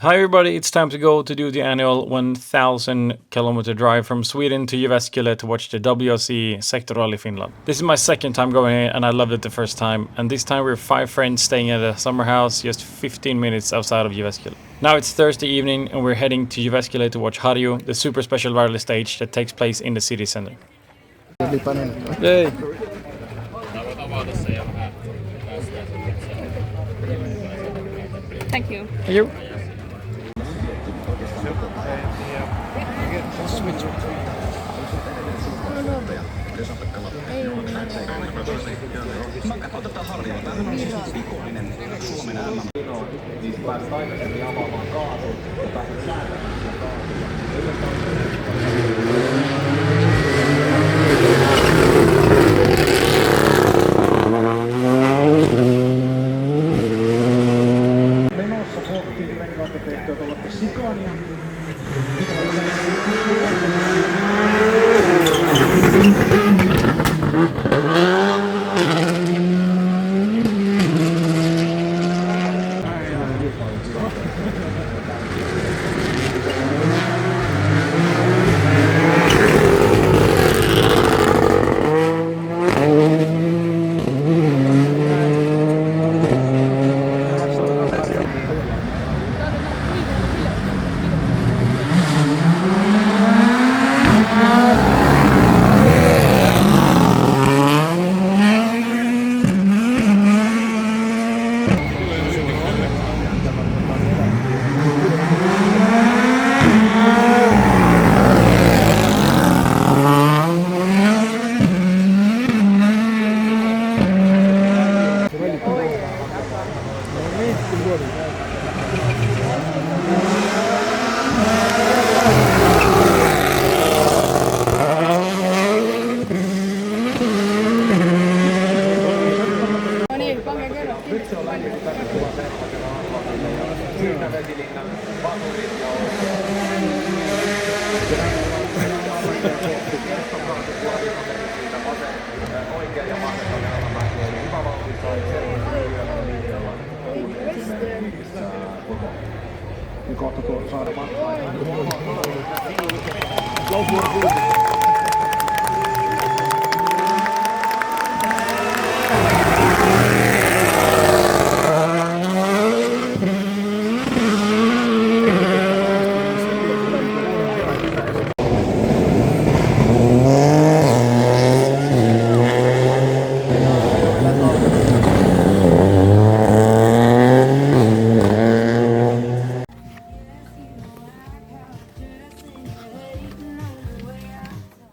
Hi everybody, it's time to go to do the annual 1000 kilometer drive from Sweden to Jyväskylä to watch the WRC Secto Rally Finland. This is my second time going here and I loved it the first time, and this time we're 5 friends staying at a summer house just 15 minutes outside of Jyväskylä. Now it's Thursday evening and we're heading to Jyväskylä to watch Harju, the super special rally stage that takes place in the city center. Yay! Thank you. Thank you.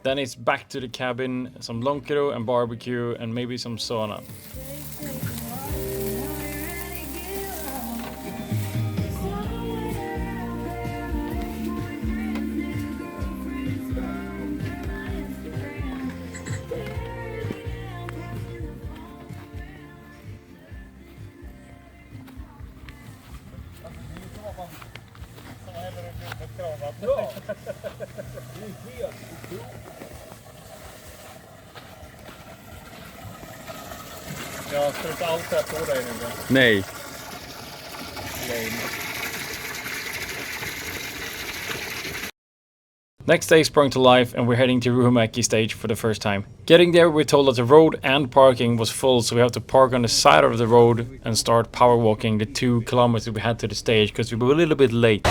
Then it's back to the cabin, some lonkero and barbecue and maybe some sauna. Ja, ska du inte allt här på dig nu då? Nej. Next day sprung to life and we're heading to Ruuhimäki stage for the first time. Getting there, we're told that the road and parking was full, so we have to park on the side of the road and start power walking the 2 kilometers we had to the stage because we were a little bit late.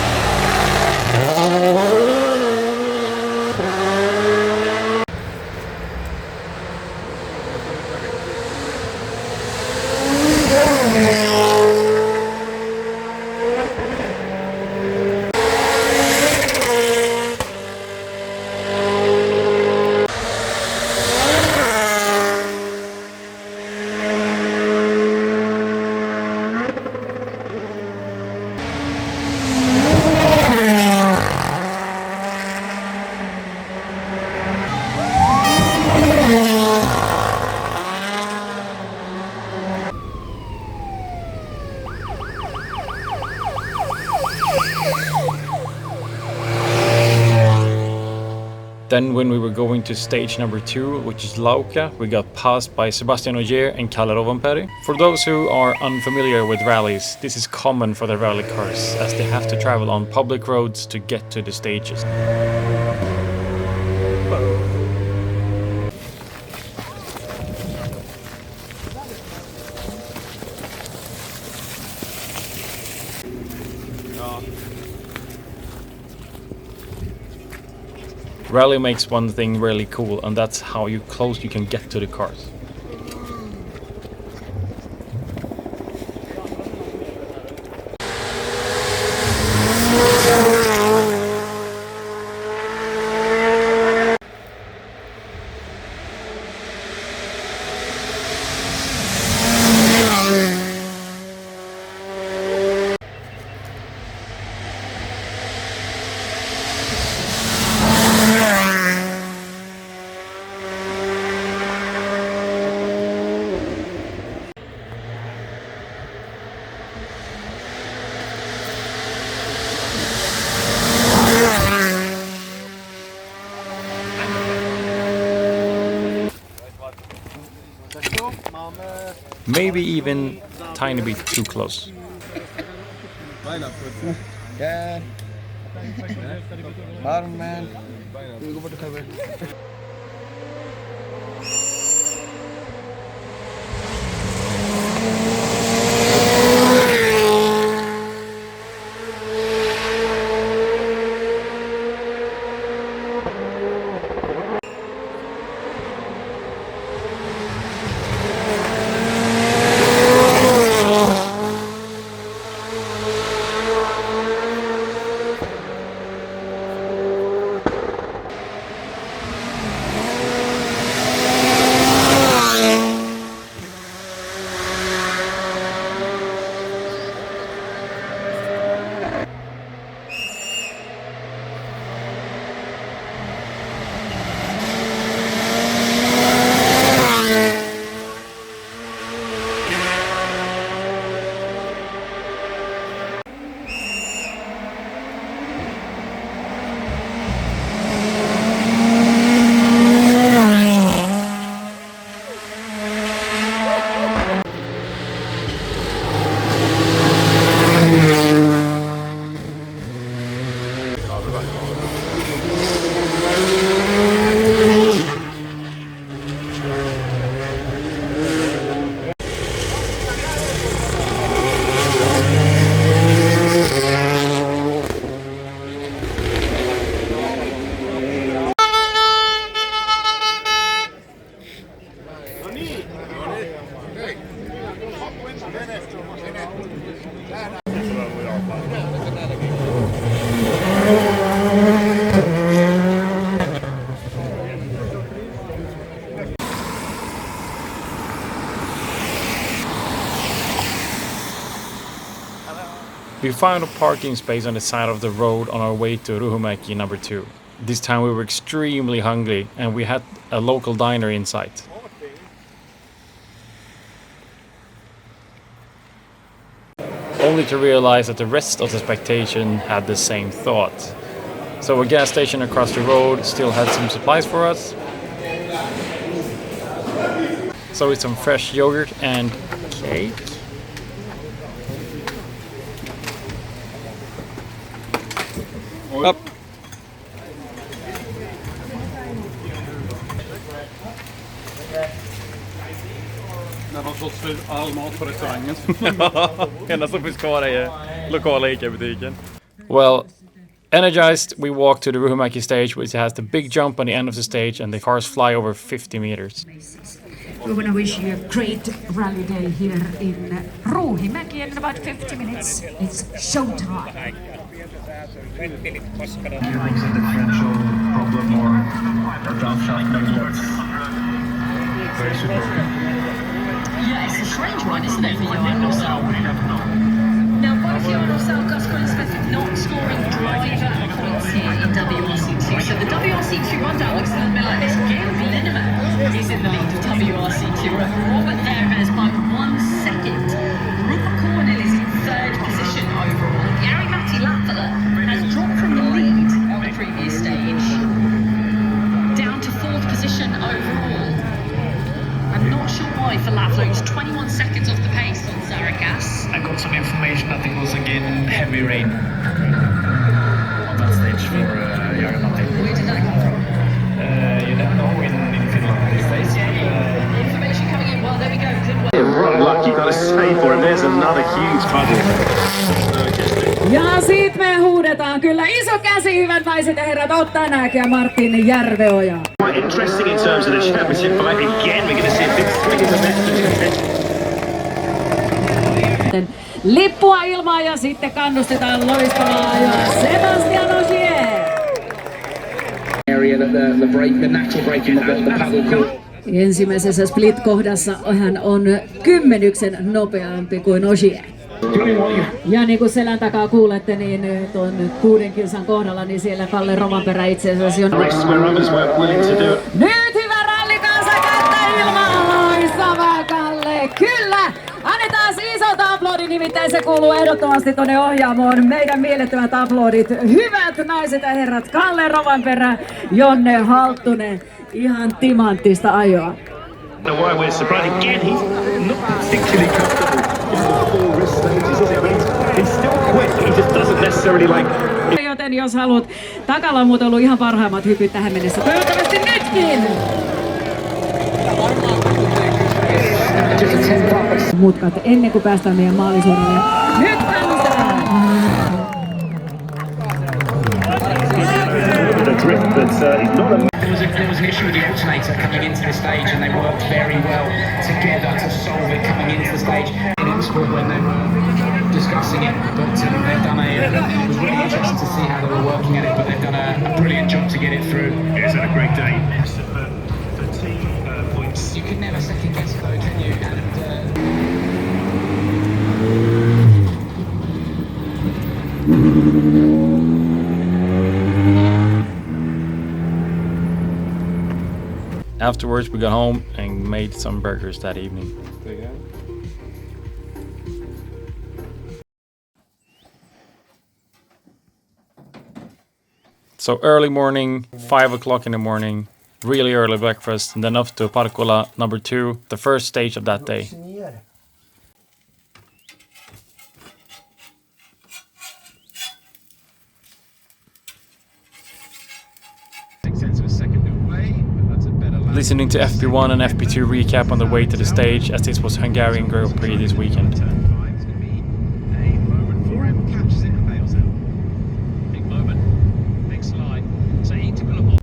Then when we were going to stage number 2, which is Lauka, we got passed by Sebastian Ogier and Kalle Rovanperä. For those who are unfamiliar with rallies, this is common for the rally cars, as they have to travel on public roads to get to the stages. Rally makes one thing really cool, and that's how close you can get to the cars. Maybe even a tiny bit too close. Yeah. Man. We found a parking space on the side of the road on our way to Ruuhimäki number 2. This time we were extremely hungry and we had a local diner in sight. Only to realize that the rest of the spectation had the same thought. So a gas station across the road still had some supplies for us. So it's some fresh yogurt and cake. Up. När de sålt slut all mat på restaurangen. Enda som finns kvar är lokala ICA-butiken. Well, energized, we walk to the Ruuhimäki stage, which has the big jump on the end of the stage, and the cars fly over 50 meters. We want to wish you a great rally day here in Ruuhimäki in about 50 minutes. It's showtime. Feelings a differential problem or a downshift that's very super. Yeah, it's a strange one, isn't it, for Johan Norsell? Now, both Johan Norsell and Gus Smith not scoring driving points here in WRC2. So the WRC2 rundown looks a little bit like this. Gail Linneman is in the lead of WRC2. Robert there has by 1 second. Rupert Cornell is in 3rd position overall. Jari-Matti Latvala has dropped from the lead on the previous stage. heavy rain on that stage for Jyväskylä. Where did that come from? You never know in Finland these days. Information coming in. Well, there we go. Good work. What luck, you got to stay for him. There's another huge puddle. Ja sit me huudetaan kyllä iso käsi, hyvät naiset ja herrat, ottaa nääkiä Martin Järveoja. Quite interesting in terms of the championship fight. Again, we're going to see a big swing in the best. Lippua ilmaan ja sitten kannustetaan loistavaa ja Sebastian Ogier. Area that the brake, the natural braking of the paddle court. Ensimmäisessä split-kohdassa hän on 10 nopeampi kuin Ogier. Ja niin kuin selän takaa kuulette, niin tuon 6 kilsan kohdalla, niin siellä Kalle Rovanperä itse asiassa on. Nyt hyvä rallikansa kättä ilmaan, loistavaa Kalle, kyllä! Annetaan isot aplodit, nimittäin se kuuluu ehdottomasti tonne ohjaamoon. Meidän mielettömät aplodit, hyvät naiset ja herrat, Kalle Rovanperä, Jonne Halttunen, ihan timanttista ajoa. Why we're surprised again, he's not particularly comfortable in the full risk stages, is he? I mean, he's still quick, he just doesn't necessarily like. Joten jos haluat, takalla on muuten ollut ihan parhaimmat hypyt tähän mennessä. Toivottavasti nytkin! Mutkat ennen kuin päästään meidän maalisuoralle. Nyt kannustetaan! There was an issue with the alternator coming into the stage, and they worked very well together to solve it coming into the stage. In the sport when they were discussing it, but they've done it was really interesting to see how they were working at it, but they've done a brilliant job to get it through. It's had a great day. For team points. You can never second guess though, can you? Afterwards, we got home and made some burgers that evening. So early morning, 5 o'clock in the morning, really early breakfast, and then off to Parkkola number 2, the first stage of that day. Listening to FP1 and FP2 recap on the way to the stage, as this was Hungarian Grand Prix this weekend.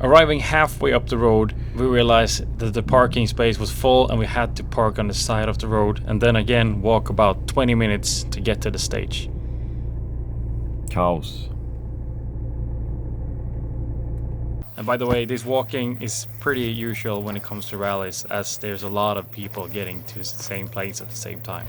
Arriving halfway up the road, we realized that the parking space was full and we had to park on the side of the road and then again walk about 20 minutes to get to the stage. Chaos. And by the way, this walking is pretty usual when it comes to rallies, as there's a lot of people getting to the same place at the same time.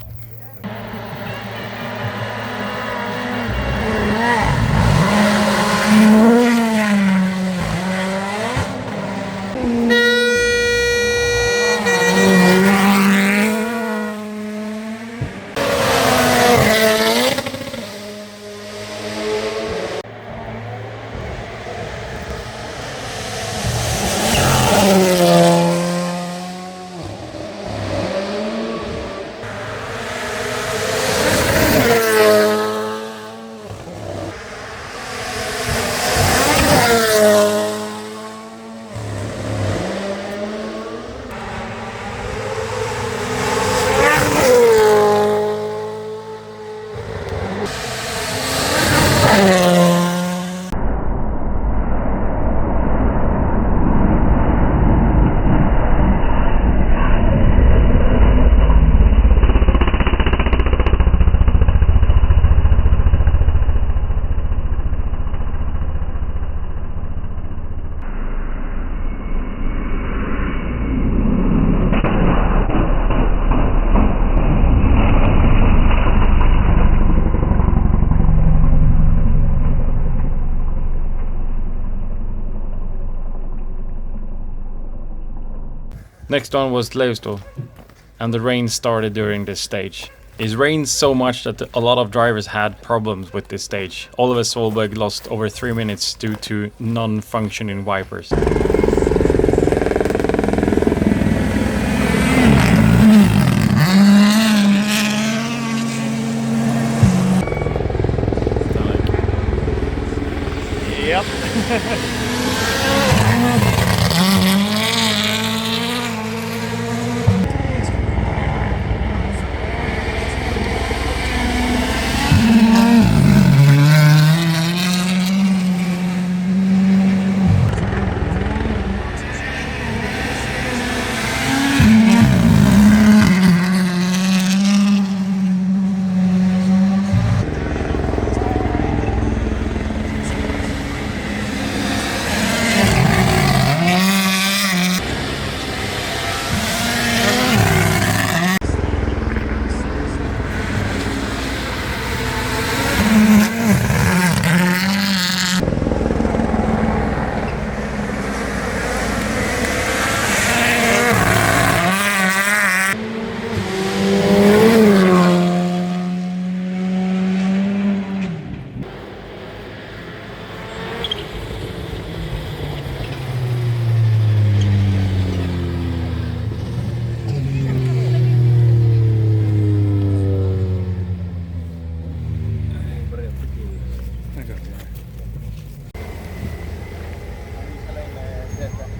Next one was Leusto, and the rain started during this stage. It rained so much that a lot of drivers had problems with this stage. Oliver Solberg lost over 3 minutes due to non-functioning wipers. Yep.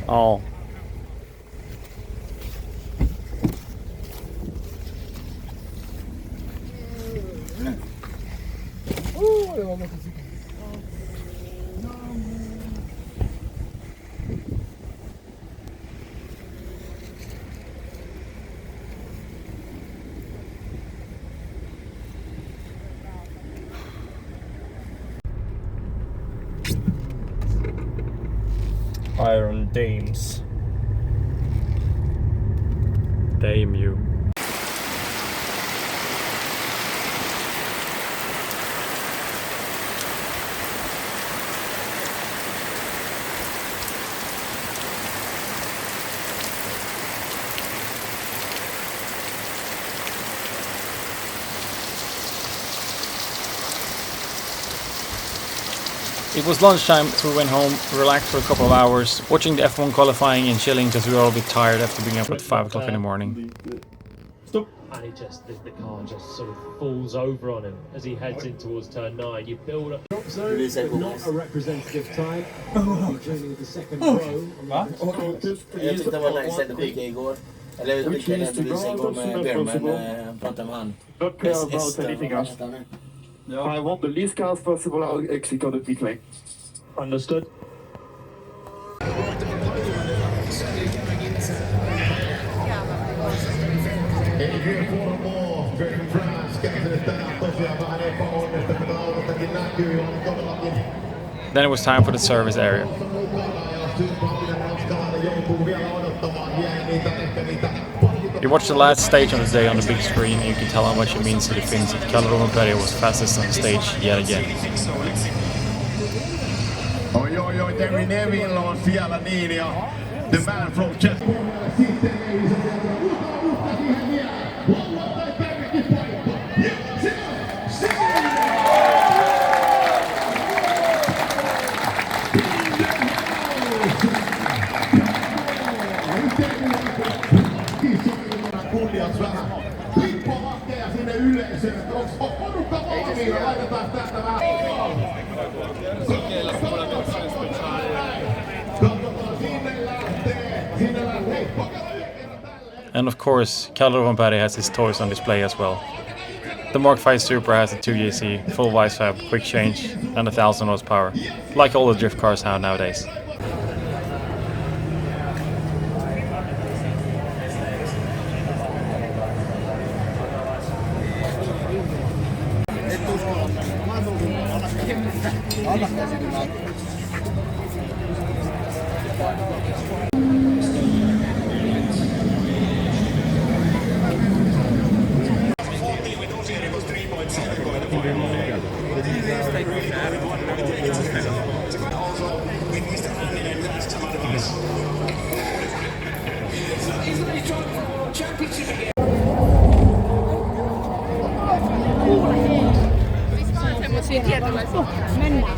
Oh. Iron Dames. Dame you. It was lunchtime, so we went home, relaxed for a couple of hours, watching the F1 qualifying and chilling because we were all a bit tired after being up at 5 o'clock in the morning. Stop! And it just, the car just sort of falls over on him as he heads in towards turn 9. You build up drop zone, but not a representative time. Including the second row. Jag tyckte det var nice att skicka igår. Eller jag skickade en bevis igår med Björn, men pratade med han. I want the least cars possible I'll exit on the pit lane. Understood. Then it was time for the service area. You watched the last stage of the day on the big screen and you can tell how much it means to the Finns that Ruuhimäki was fastest on the stage yet again. Oi, Terry Neville on siellä niin ja the man from Chester. Kunniaks vähän. Lippo hakkeja sinne yleisöön. Onks porukka valmiina? Laitetaan tästä vähän. And of course, Ruuhimäki has his toys on display as well. The Mark V Super has a 2JC, full vice fab, quick change, and 1000 horsepower, like all the drift cars have nowadays. Mennään.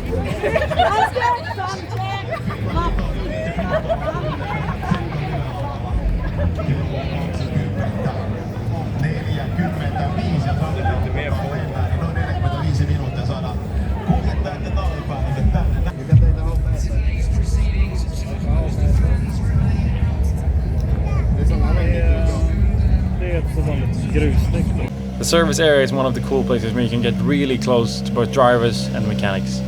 Noin 45 minuuttia saadaan kuljettajat ja talvipäällykset tänne. service area is one of the cool places where you can get really close to both drivers and mechanics.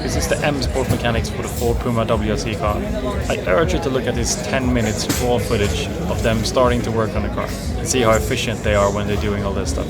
This is the M Sport mechanics for the Ford Puma WRC car. I urge you to look at this 10 minutes raw footage of them starting to work on the car and see how efficient they are when they're doing all this stuff.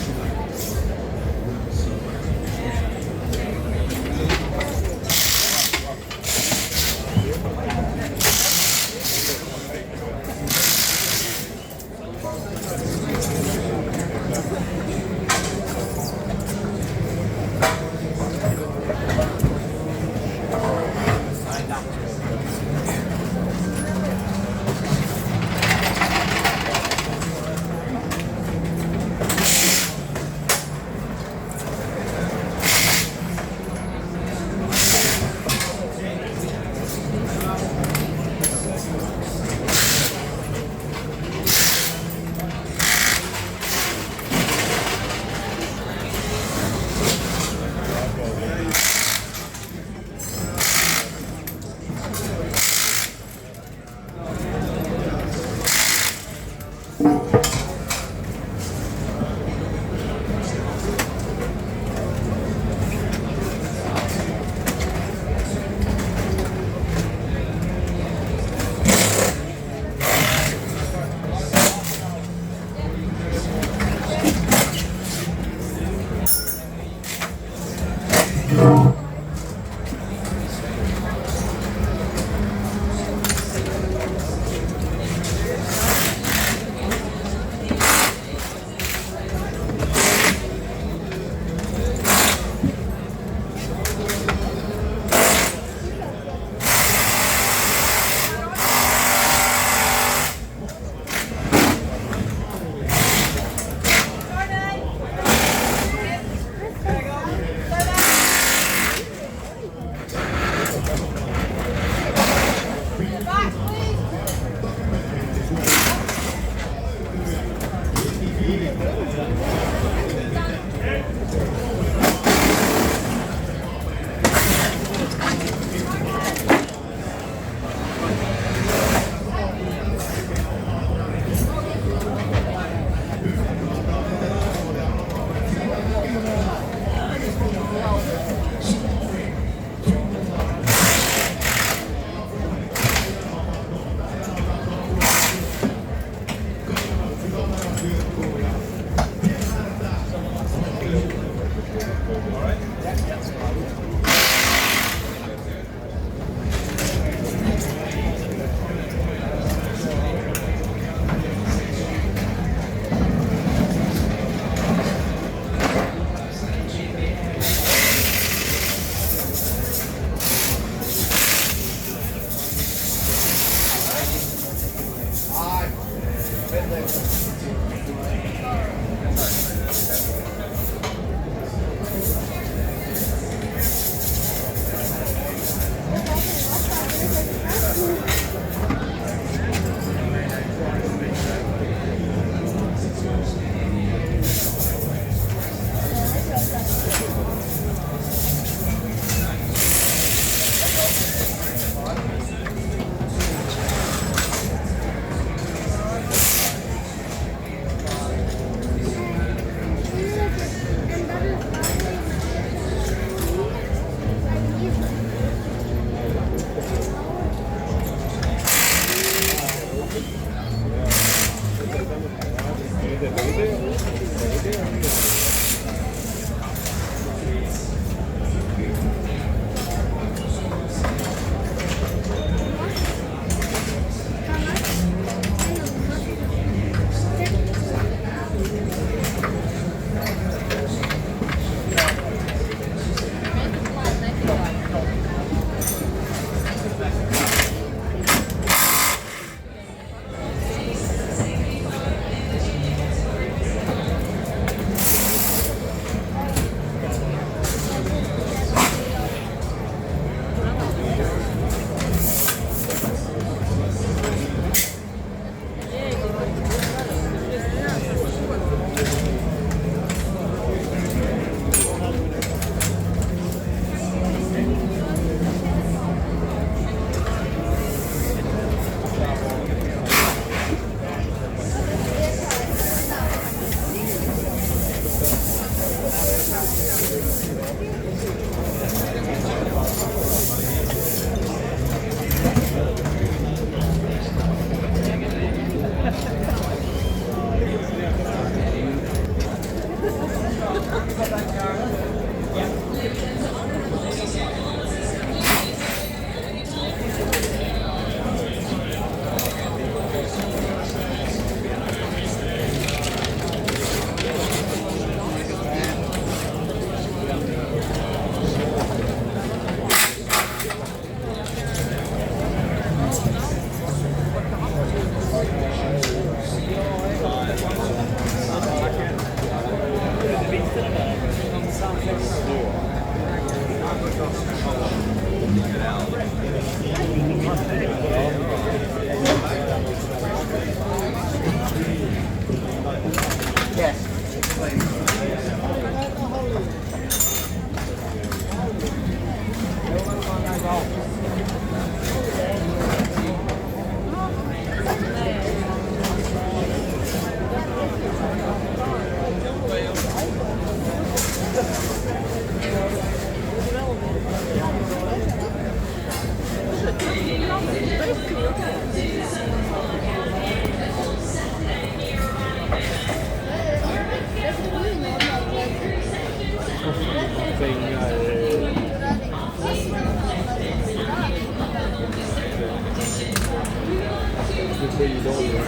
skidolja.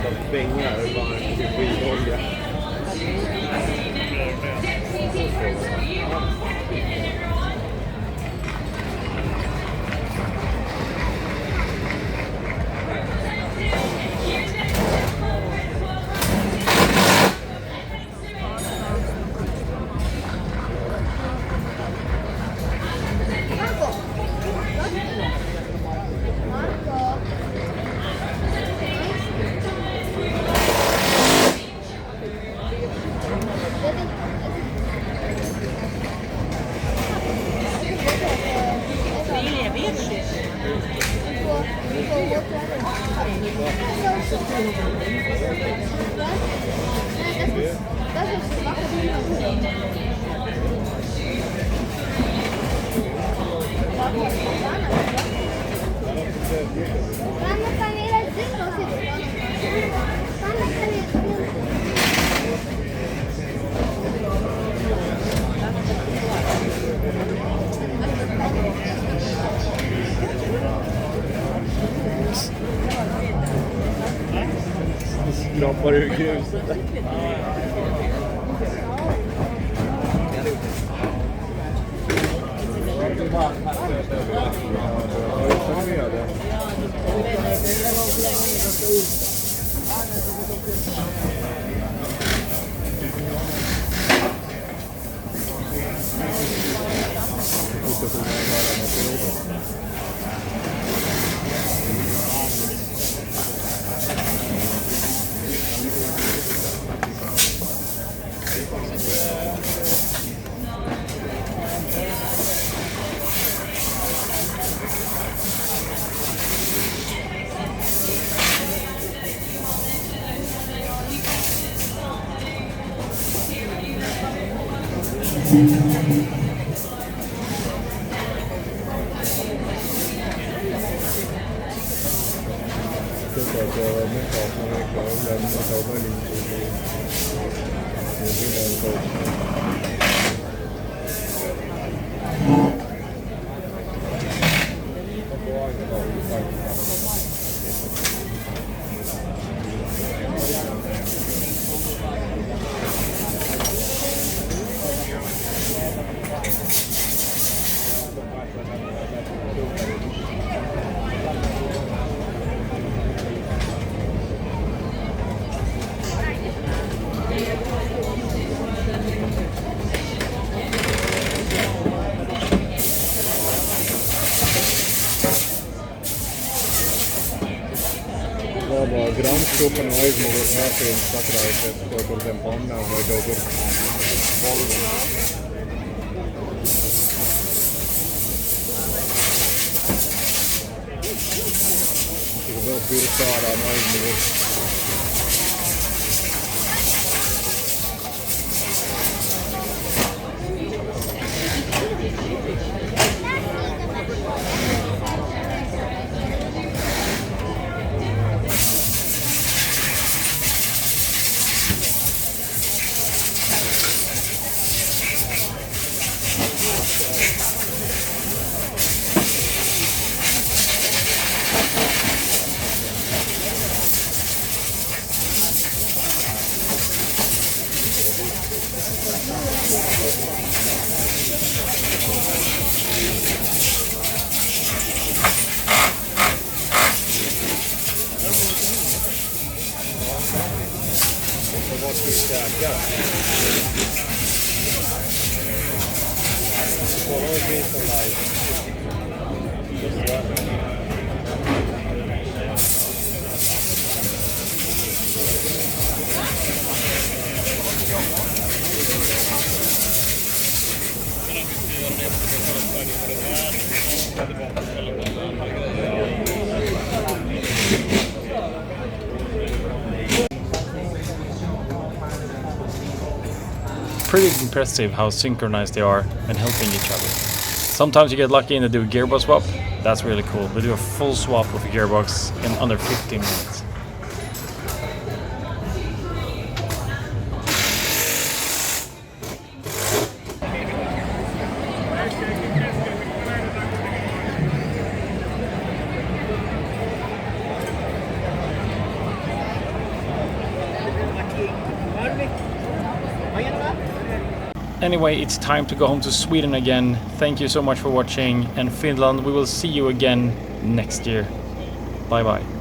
De pengar bara till skidolja. Skrapar ur gruset. Grannskopen har ju något här för instakrajset på den pannan och då går Volvo. Det var pyrkara noin. Pretty impressive how synchronized they are and helping each other. Sometimes you get lucky and they do a gearbox swap. That's really cool. They do a full swap of a gearbox in under 15 minutes. Anyway, it's time to go home to Sweden again. Thank you so much for watching, and Finland, we will see you again next year. Bye bye.